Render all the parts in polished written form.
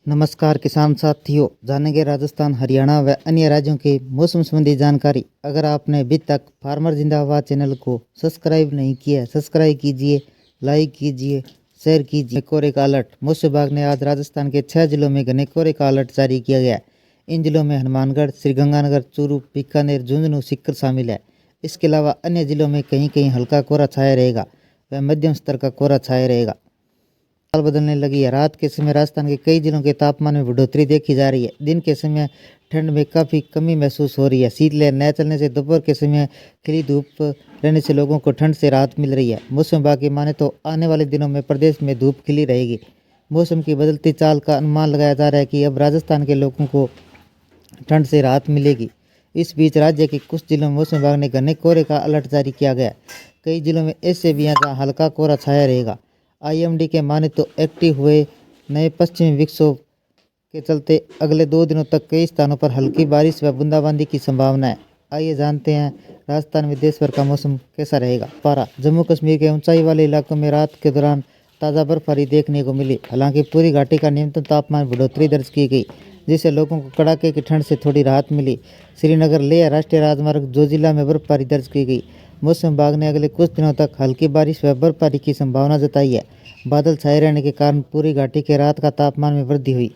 नमस्कार किसान साथियों, जानेंगे राजस्थान, हरियाणा व अन्य राज्यों के मौसम संबंधी जानकारी। अगर आपने अभी तक फार्मर जिंदाबाद चैनल को सब्सक्राइब नहीं किया है, सब्सक्राइब कीजिए, लाइक कीजिए, शेयर कीजिए। कोहरे का अलर्ट। मौसम विभाग ने आज राजस्थान के 6 जिलों में घने कोहरे का अलर्ट जारी किया गया है। इन जिलों में हनुमानगढ़, श्रीगंगानगर, चूरू, बीकानेर, झुंझुनू, सीकर शामिल है। इसके अलावा अन्य जिलों में कहीं कहीं हल्का कोहरा छाया रहेगा व मध्यम स्तर का कोहरा छाया रहेगा। हाल बदलने लगी है। रात के समय राजस्थान के कई जिलों के तापमान में बढ़ोतरी देखी जा रही है। दिन के समय ठंड में काफ़ी कमी महसूस हो रही है। शीतलहर न चलने से दोपहर के समय खिली धूप रहने से लोगों को ठंड से राहत मिल रही है। मौसम विभाग की माने तो आने वाले दिनों में प्रदेश में धूप खिली रहेगी। मौसम की बदलती चाल का अनुमान लगाया जा रहा है कि अब राजस्थान के लोगों को ठंड से राहत मिलेगी। इस बीच राज्य के कुछ जिलों में मौसम विभाग ने घने कोहरे का अलर्ट जारी किया गया है। कई जिलों में ऐसे भी हैं जहाँ हल्का कोहरा छाया रहेगा। आईएमडी के माने तो एक्टिव हुए नए पश्चिमी विक्षोभ के चलते अगले 2 दिनों तक कई स्थानों पर हल्की बारिश व बूंदाबांदी की संभावना है। आइए जानते हैं राजस्थान में देश भर का मौसम कैसा रहेगा। पारा। जम्मू कश्मीर के ऊंचाई वाले इलाकों में रात के दौरान ताज़ा बर्फबारी देखने को मिली। हालांकि पूरी घाटी का न्यूनतम तापमान में बढ़ोतरी दर्ज की गई, जिससे लोगों को कड़ाके की ठंड से थोड़ी राहत मिली। श्रीनगर लेह राष्ट्रीय राजमार्ग जोजिला में बर्फबारी दर्ज की गई। मौसम विभाग ने अगले कुछ दिनों तक हल्की बारिश व बर्फबारी की संभावना जताई है। बादल छाए रहने के कारण पूरी घाटी के रात का तापमान में वृद्धि हुई।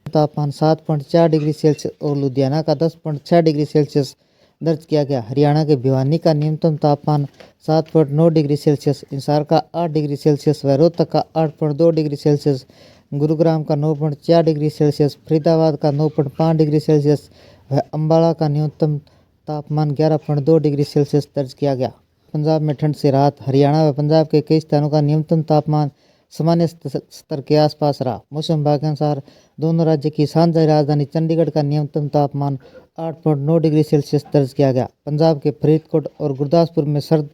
तापमान 7.4 डिग्री सेल्सियस और लुधियाना का 10.6 डिग्री सेल्सियस दर्ज किया गया। हरियाणा के भिवानी का न्यूनतम तापमान 7.9 डिग्री सेल्सियस, हिसार का 8 डिग्री सेल्सियस व रोहतक का 8.2 डिग्री सेल्सियस, गुरुग्राम का 9.4 डिग्री सेल्सियस, फरीदाबाद का 9.5 डिग्री सेल्सियस व अम्बाला का न्यूनतम तापमान 11.2 डिग्री सेल्सियस दर्ज किया गया। पंजाब में ठंड से राहत। हरियाणा व पंजाब के कई स्थानों का न्यूनतम तापमान सामान्य स्तर के आसपास रहा। मौसम विभाग के अनुसार दोनों राज्य की साझा राजधानी चंडीगढ़ का न्यूनतम तापमान 8.9 डिग्री सेल्सियस दर्ज किया गया। पंजाब के फरीदकोट और गुरदासपुर में सर्द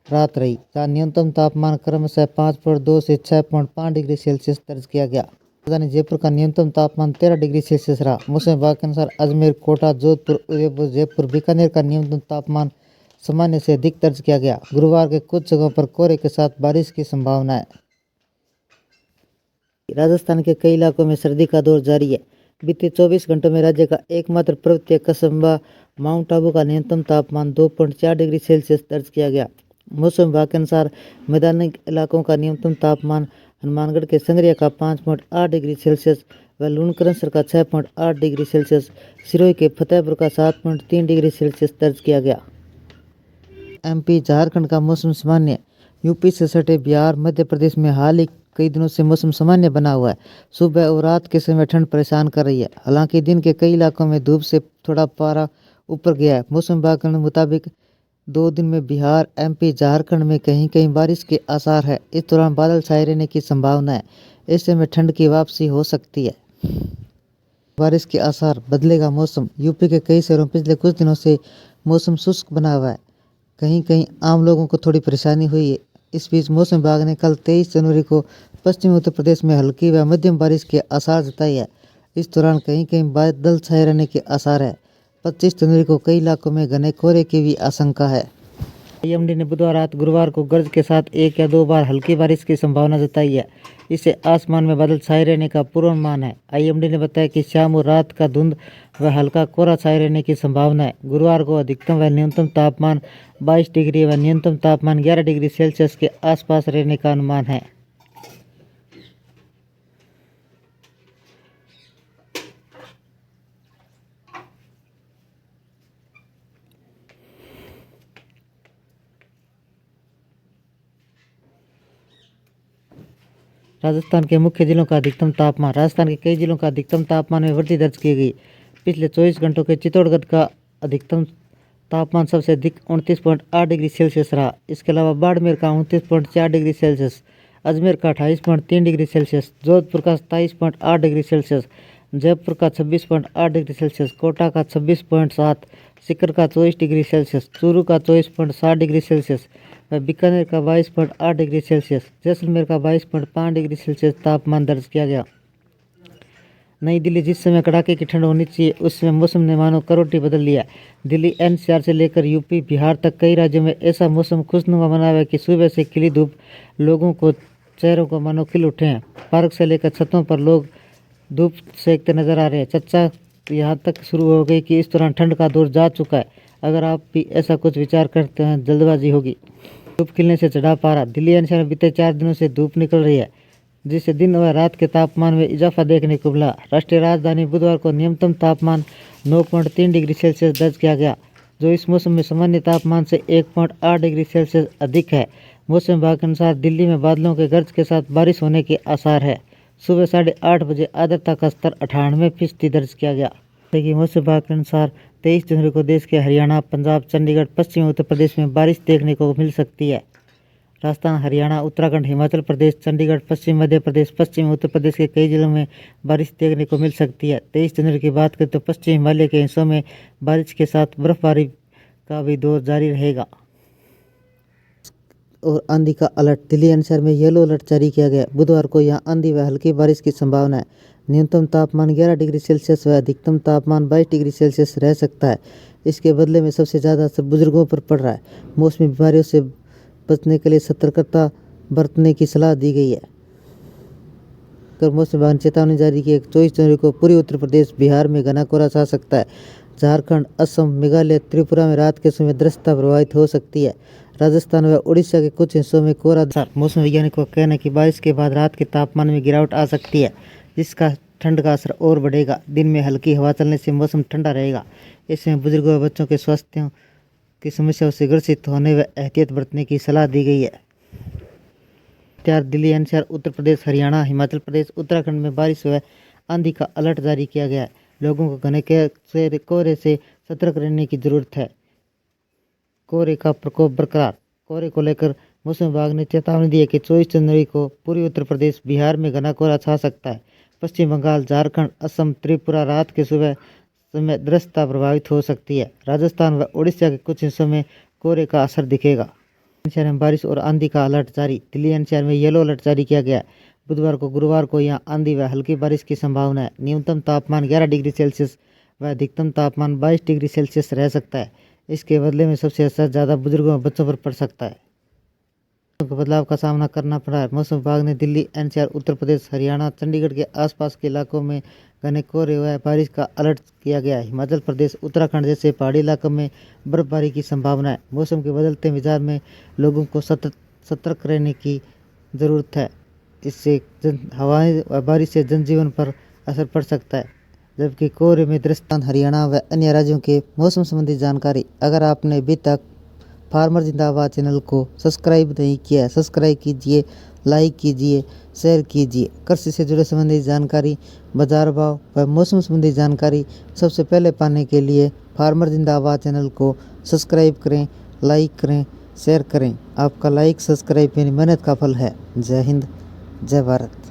रात रही, जहाँ न्यूनतम तापमान क्रमशः 5.2 से 6.5 डिग्री सेल्सियस दर्ज किया गया। राजधानी जयपुर का न्यूनतम तापमान 13 डिग्री सेल्सियस रहा। मौसम विभाग के अनुसार अजमेर, कोटा, जोधपुर, उदयपुर, जयपुर, बीकानेर का न्यूनतम तापमान सामान्य से अधिक दर्ज किया गया। गुरुवार के कुछ जगहों पर कोहरे के साथ बारिश की संभावना है। राजस्थान के कई इलाकों में सर्दी का दौर जारी है। बीते 24 घंटों में राज्य का एकमात्र पर्वतीय कस्बा माउंट आबू का न्यूनतम तापमान 2.4 डिग्री सेल्सियस दर्ज किया गया। मौसम विभाग के अनुसार मैदानी इलाकों का न्यूनतम तापमान हनुमानगढ़ के संगरिया का 5.8 डिग्री सेल्सियस व लूणकरनसर का 6.8 डिग्री सेल्सियस, सिरोही के फतेहपुर का 7.3 डिग्री सेल्सियस दर्ज किया गया। एमपी झारखंड का मौसम सामान्य। यूपी से सटे बिहार, मध्य प्रदेश में हाल ही कई दिनों से मौसम सामान्य बना हुआ है। सुबह और रात के समय ठंड परेशान कर रही है। हालांकि दिन के कई इलाकों में धूप से थोड़ा पारा ऊपर गया है। मौसम विभाग के मुताबिक 2 दिन में बिहार, एमपी, झारखंड में कहीं कहीं बारिश के आसार है। इस दौरान बादल छाए रहने की संभावना है। ऐसे में ठंड की वापसी हो सकती है। बारिश के आसार। बदलेगा मौसम। यूपी के कई शहरों में पिछले कुछ दिनों से मौसम शुष्क बना हुआ है। कहीं कहीं आम लोगों को थोड़ी परेशानी हुई है। इस बीच मौसम विभाग ने कल 23 जनवरी को पश्चिमी उत्तर प्रदेश में हल्की व मध्यम बारिश के आसार जताए है। इस दौरान कहीं कहीं बादल छाए रहने के आसार है। 25 जनवरी को कई इलाकों में घने कोहरे की भी आशंका है। आईएमडी ने बुधवार रात गुरुवार को गरज के साथ 1 या 2 बार हल्की बारिश की संभावना जताई है। इससे आसमान में बादल छाए रहने का पूर्वानुमान है। आईएमडी ने बताया कि शाम और रात का धुंध व हल्का कोहरा छाए रहने की संभावना है। गुरुवार को अधिकतम व न्यूनतम तापमान 22 डिग्री व न्यूनतम तापमान 11 डिग्री सेल्सियस के आसपास रहने का अनुमान है। राजस्थान के मुख्य जिलों का अधिकतम तापमान। राजस्थान के कई जिलों का अधिकतम तापमान में वृद्धि दर्ज की गई। पिछले 24 घंटों के चित्तौड़गढ़ का अधिकतम तापमान सबसे अधिक 29.8 डिग्री सेल्सियस रहा। इसके अलावा बाड़मेर का 29.4 डिग्री सेल्सियस, अजमेर का 28.3 डिग्री सेल्सियस, जोधपुर का 27.8 डिग्री सेल्सियस, जयपुर का 26.8 डिग्री सेल्सियस, कोटा का 26.7, सीकर का 24 डिग्री सेल्सियस, चूरू का 24.7 डिग्री सेल्सियस व बीकानेर का 22.8 डिग्री सेल्सियस, जैसलमेर का 22.5 डिग्री सेल्सियस तापमान दर्ज किया गया। नई दिल्ली। जिस समय कड़ाके की ठंड होनी चाहिए उस समय मौसम ने मानो करवटी बदल लिया। दिल्ली एनसीआर से लेकर यूपी, बिहार तक कई राज्यों में ऐसा मौसम खुशनुमा बना हुआ है कि सुबह से खिली धूप लोगों को चेहरों को मानो खिल उठे हैं। पार्क से लेकर छतों पर लोग धूप सेकते नजर आ रहे हैं। चर्चा यहाँ तक शुरू हो गई कि इस दौरान ठंड का दौर जा चुका है। अगर आप भी ऐसा कुछ विचार करते हैं जल्दबाजी होगी। धूप खिलने से चढ़ा पारा। दिल्ली एनसीआर में बीते 4 दिनों से धूप निकल रही है, जिससे दिन व रात के तापमान में इजाफा देखने को मिला। राष्ट्रीय राजधानी बुधवार को न्यूनतम तापमान 9.3 डिग्री सेल्सियस दर्ज किया गया, जो इस मौसम में सामान्य तापमान से 1.8 डिग्री सेल्सियस अधिक है। मौसम विभाग के अनुसार दिल्ली में बादलों के गर्ज के साथ बारिश होने के आसार है। सुबह 8:30 बजे आर्द्रता का स्तर 98% दर्ज किया गया। लेकिन मौसम विभाग के अनुसार 23 जनवरी को देश के हरियाणा, पंजाब, चंडीगढ़, पश्चिमी उत्तर प्रदेश में बारिश देखने को मिल सकती है। राजस्थान, हरियाणा, उत्तराखंड, हिमाचल प्रदेश, चंडीगढ़, पश्चिम मध्य प्रदेश, पश्चिमी उत्तर प्रदेश के कई जिलों में बारिश देखने को मिल सकती है। 23 जनवरी की बात करें तो पश्चिम हिमालय के हिस्सों में बारिश के साथ बर्फबारी का भी दौर जारी रहेगा। और आंधी का अलर्ट। दिल्ली एनसीआर में येलो अलर्ट जारी किया गया। बुधवार को यहां आंधी व हल्की बारिश की संभावना है। न्यूनतम तापमान 11 डिग्री सेल्सियस व अधिकतम तापमान 22 डिग्री सेल्सियस रह सकता है। इसके बदले में सबसे ज़्यादा असर बुजुर्गों पर पड़ रहा है। मौसमी बीमारियों से बचने के लिए सतर्कता बरतने की सलाह दी गई है। मौसम विभाग ने चेतावनी जारी की है। 24 जनवरी को पूर्वी उत्तर प्रदेश, बिहार में घना कोहरा छा सकता है। झारखंड, असम, मेघालय, त्रिपुरा में रात के समय दृश्यता प्रभावित हो सकती है। राजस्थान व उड़ीसा के कुछ हिस्सों में कोहरा। मौसम वैज्ञानिकों का कहना है कि बारिश के बाद रात के तापमान में गिरावट आ सकती है, जिसका ठंड का असर और बढ़ेगा। दिन में हल्की हवा चलने से मौसम ठंडा रहेगा। इसमें बुजुर्गों व बच्चों के स्वास्थ्य की समस्याओं से ग्रसित होने व एहतियात बरतने की सलाह दी गई है। दिल्ली एनसीआर, उत्तर प्रदेश, हरियाणा, हिमाचल प्रदेश, उत्तराखंड में बारिश व आंधी का अलर्ट जारी किया गया है। लोगों को घने कोहरे से सतर्क रहने की जरूरत है। कोहरे का प्रकोप बरकरार। कोहरे को लेकर मौसम विभाग ने चेतावनी दी है कि 24 जनवरी को पूर्वी उत्तर प्रदेश, बिहार में घना कोहरा छा सकता है। पश्चिम बंगाल, झारखंड, असम, त्रिपुरा रात के सुबह समय दृश्यता प्रभावित हो सकती है। राजस्थान व उड़ीसा के कुछ हिस्सों में कोहरे का असर दिखेगा। एनसीआर में बारिश और आंधी का अलर्ट जारी। दिल्ली एनसीआर में येलो अलर्ट जारी किया गया है। बुधवार को, गुरुवार को यहां आंधी व हल्की बारिश की संभावना है। न्यूनतम तापमान 11 डिग्री सेल्सियस व अधिकतम तापमान 22 डिग्री सेल्सियस रह सकता है। इसके बदले में सबसे असर ज़्यादा बुजुर्गों और बच्चों पर पड़ सकता है। बदलाव का सामना करना पड़ा है। मौसम विभाग ने दिल्ली एनसीआर, उत्तर प्रदेश, हरियाणा, चंडीगढ़ के आसपास के इलाकों में घने कोहरे व बारिश का अलर्ट किया गया है। हिमाचल प्रदेश, उत्तराखंड जैसे पहाड़ी इलाकों में बर्फबारी की संभावना है। मौसम के बदलते मिजाज में लोगों को सतर्क रहने की ज़रूरत है। इससे हवाएं व बारिश से जनजीवन पर असर पड़ सकता है, जबकि कोहरे में दृश्यता। हरियाणा व अन्य राज्यों के मौसम संबंधी जानकारी। अगर आपने अभी तक फार्मर जिंदाबाद चैनल को सब्सक्राइब नहीं किया है, सब्सक्राइब कीजिए, लाइक कीजिए, शेयर कीजिए। कृषि से जुड़े संबंधी जानकारी, बाजार भाव व मौसम संबंधी जानकारी सबसे पहले पाने के लिए फार्मर जिंदाबाद चैनल को सब्सक्राइब करें, लाइक करें, शेयर करें। आपका लाइक, सब्सक्राइब मेरी मेहनत का फल है। जय हिंद, जय भारत।